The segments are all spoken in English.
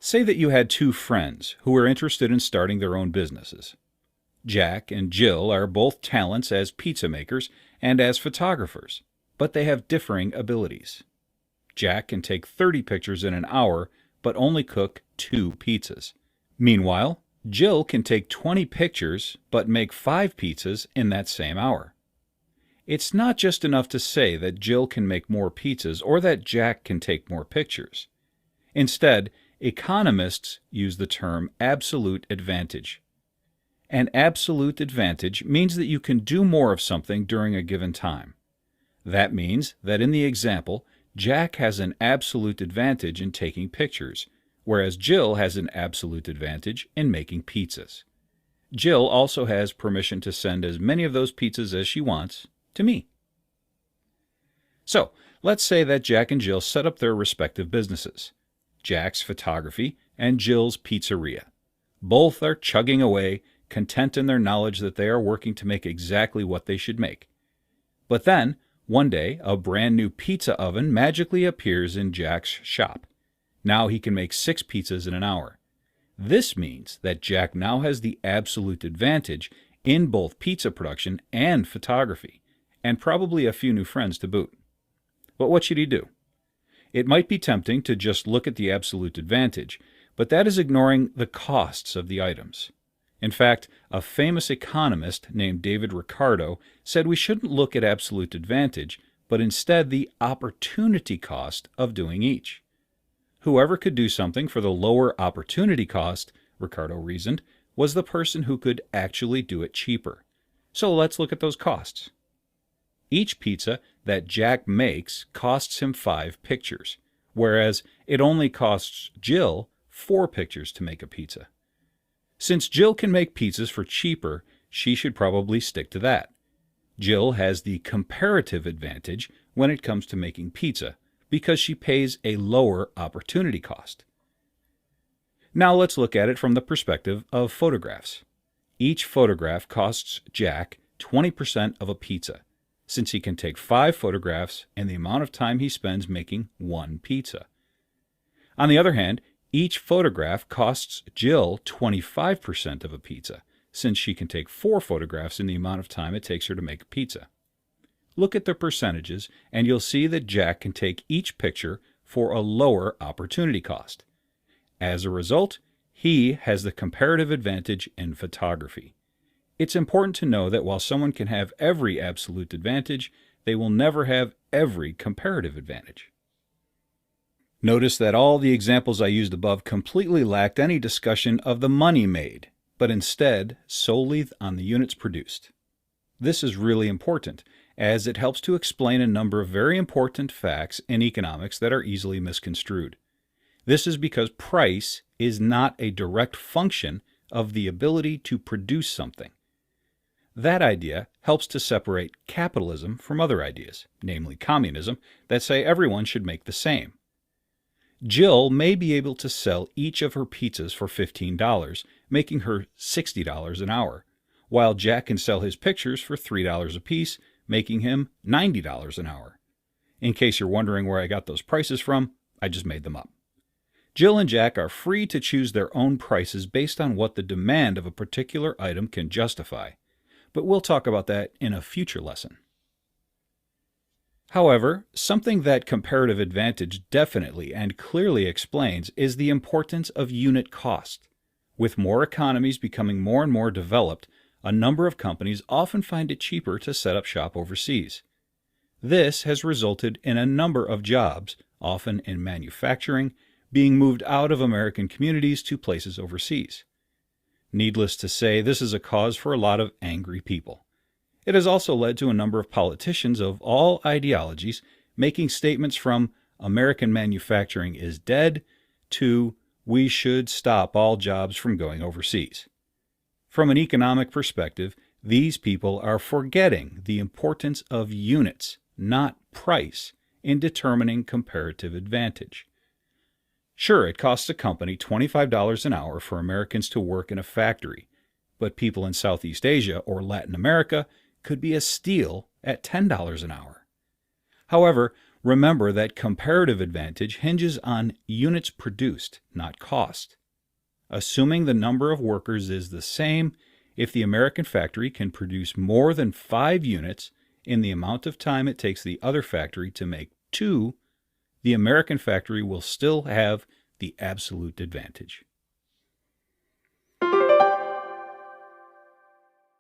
Say that you had two friends who were interested in starting their own businesses. Jack and Jill are both talents as pizza makers and as photographers, but they have differing abilities. Jack can take 30 pictures in an hour, but only cook 2 pizzas. Meanwhile, Jill can take 20 pictures, but make 5 pizzas in that same hour. It's not just enough to say that Jill can make more pizzas or that Jack can take more pictures. Instead, economists use the term absolute advantage. An absolute advantage means that you can do more of something during a given time. That means that in the example, Jack has an absolute advantage in taking pictures, whereas Jill has an absolute advantage in making pizzas. Jill also has permission to send as many of those pizzas as she wants to me. So, let's say that Jack and Jill set up their respective businesses, Jack's photography and Jill's pizzeria. Both are chugging away, content in their knowledge that they are working to make exactly what they should make. But then, one day, a brand new pizza oven magically appears in Jack's shop. Now he can make 6 pizzas in an hour. This means that Jack now has the absolute advantage in both pizza production and photography, and probably a few new friends to boot. But what should he do? It might be tempting to just look at the absolute advantage, but that is ignoring the costs of the items. In fact, a famous economist named David Ricardo said we shouldn't look at absolute advantage, but instead the opportunity cost of doing each. Whoever could do something for the lower opportunity cost, Ricardo reasoned, was the person who could actually do it cheaper. So let's look at those costs. Each pizza that Jack makes costs him 5 pictures, whereas it only costs Jill 4 pictures to make a pizza. Since Jill can make pizzas for cheaper, she should probably stick to that. Jill has the comparative advantage when it comes to making pizza, because she pays a lower opportunity cost. Now let's look at it from the perspective of photographs. Each photograph costs Jack 20% of a pizza, since he can take 5 photographs and the amount of time he spends making 1 pizza. On the other hand, each photograph costs Jill 25% of a pizza, since she can take 4 photographs in the amount of time it takes her to make a pizza. Look at the percentages, and you'll see that Jack can take each picture for a lower opportunity cost. As a result, he has the comparative advantage in photography. It's important to know that while someone can have every absolute advantage, they will never have every comparative advantage. Notice that all the examples I used above completely lacked any discussion of the money made, but instead solely on the units produced. This is really important, as it helps to explain a number of very important facts in economics that are easily misconstrued. This is because price is not a direct function of the ability to produce something. That idea helps to separate capitalism from other ideas, namely communism, that say everyone should make the same. Jill may be able to sell each of her pizzas for $15, making her $60 an hour, while Jack can sell his pictures for $3 apiece, making him $90 an hour. In case you're wondering where I got those prices from, I just made them up. Jill and Jack are free to choose their own prices based on what the demand of a particular item can justify, but we'll talk about that in a future lesson. However, something that comparative advantage definitely and clearly explains is the importance of unit cost. With more economies becoming more and more developed, a number of companies often find it cheaper to set up shop overseas. This has resulted in a number of jobs, often in manufacturing, being moved out of American communities to places overseas. Needless to say, this is a cause for a lot of angry people. It has also led to a number of politicians of all ideologies making statements from American manufacturing is dead to we should stop all jobs from going overseas. From an economic perspective, these people are forgetting the importance of units, not price, in determining comparative advantage. Sure, it costs a company $25 an hour for Americans to work in a factory, but people in Southeast Asia or Latin America could be a steal at $10 an hour. However, Remember that comparative advantage hinges on units produced, not cost. Assuming the number of workers is the same, if the American factory can produce more than 5 units in the amount of time it takes the other factory to make 2, the American factory will still have the absolute advantage.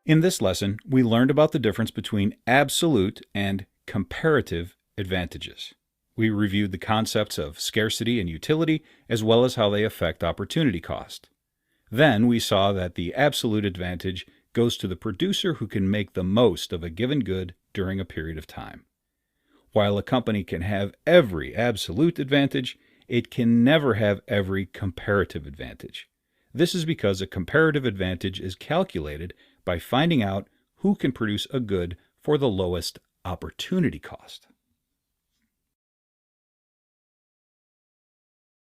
In this lesson, we learned about the difference between absolute and comparative advantages. We reviewed the concepts of scarcity and utility, as well as how they affect opportunity cost. Then we saw that the absolute advantage goes to the producer who can make the most of a given good during a period of time. While a company can have every absolute advantage, it can never have every comparative advantage. This is because a comparative advantage is calculated by finding out who can produce a good for the lowest opportunity cost.